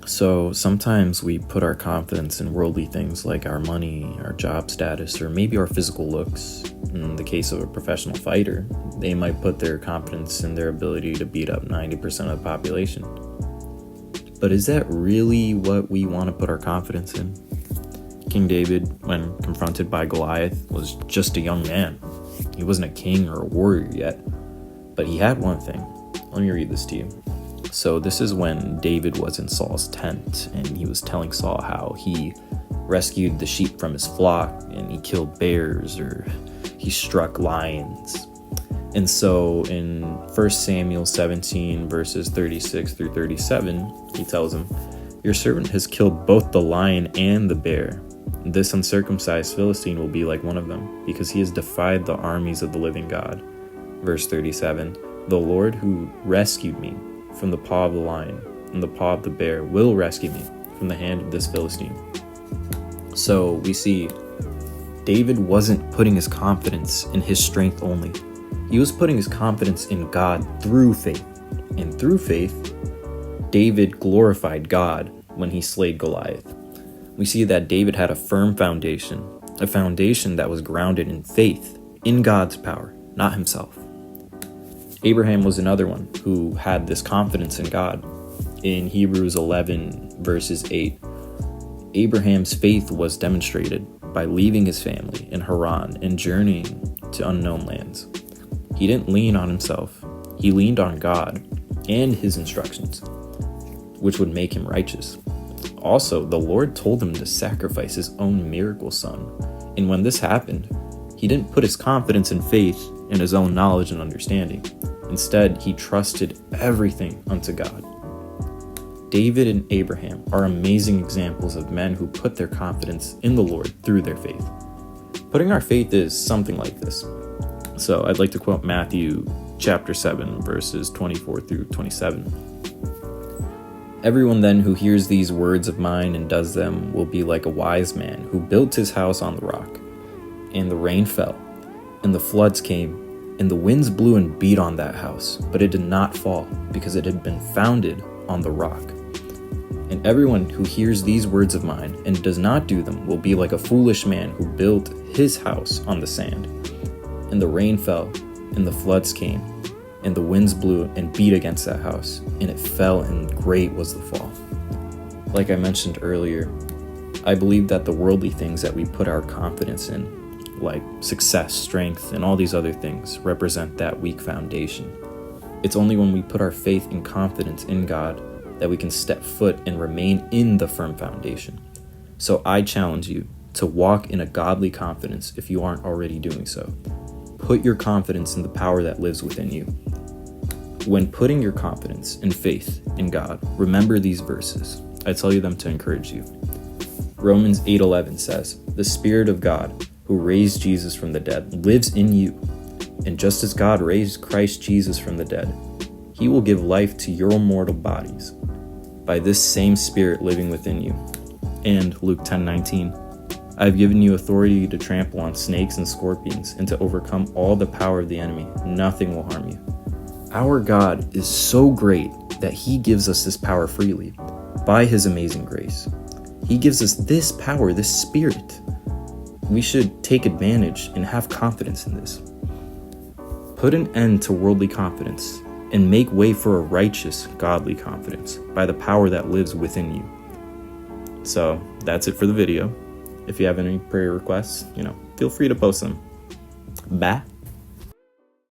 So sometimes we put our confidence in worldly things like our money, our job status, or maybe our physical looks. In the case of a professional fighter, they might put their confidence in their ability to beat up 90% of the population. But is that really what we want to put our confidence in? King David, when confronted by Goliath, was just a young man. He wasn't a king or a warrior yet, but he had one thing. Let me read this to you. So this is when David was in Saul's tent, and he was telling Saul how he rescued the sheep from his flock, and he killed bears, or he struck lions. And so in 1 Samuel 17, verses 36 through 37, he tells him, "Your servant has killed both the lion and the bear. This uncircumcised Philistine will be like one of them, because he has defied the armies of the living God." Verse 37, "The Lord who rescued me from the paw of the lion and the paw of the bear will rescue me from the hand of this Philistine." So we see David wasn't putting his confidence in his strength only. He was putting his confidence in God through faith. And through faith, David glorified God when he slayed Goliath. We see that David had a firm foundation, a foundation that was grounded in faith, in God's power, not himself. Abraham was another one who had this confidence in God. In Hebrews 11, verses 8, Abraham's faith was demonstrated by leaving his family in Haran and journeying to unknown lands. He didn't lean on himself. He leaned on God and his instructions, which would make him righteous. Also, the Lord told him to sacrifice his own miracle son. And when this happened, he didn't put his confidence and faith in his own knowledge and understanding. Instead, he trusted everything unto God. David and Abraham are amazing examples of men who put their confidence in the Lord through their faith. Putting our faith is something like this. So I'd like to quote Matthew chapter 7, verses 24 through 27. "Everyone then who hears these words of mine and does them will be like a wise man who built his house on the rock. And the rain fell, and the floods came, and the winds blew and beat on that house, but it did not fall, because it had been founded on the rock. And everyone who hears these words of mine and does not do them will be like a foolish man who built his house on the sand. And the rain fell, and the floods came, and the winds blew and beat against that house, and it fell, and great was the fall." Like I mentioned earlier, I believe that the worldly things that we put our confidence in, like success, strength, and all these other things, represent that weak foundation. It's only when we put our faith and confidence in God that we can step foot and remain in the firm foundation. So I challenge you to walk in a godly confidence if you aren't already doing so. Put your confidence in the power that lives within you. When putting your confidence and faith in God, remember these verses. I tell you them to encourage you. Romans 8:11 says, "The Spirit of God, who raised Jesus from the dead, lives in you. And just as God raised Christ Jesus from the dead, he will give life to your mortal bodies by this same Spirit living within you." And Luke 10:19, "I have given you authority to trample on snakes and scorpions and to overcome all the power of the enemy. Nothing will harm you." Our God is so great that he gives us this power freely by his amazing grace. He gives us this power, this Spirit. We should take advantage and have confidence in this. Put an end to worldly confidence and make way for a righteous, godly confidence by the power that lives within you. So that's it for the video. If you have any prayer requests, feel free to post them. Bye.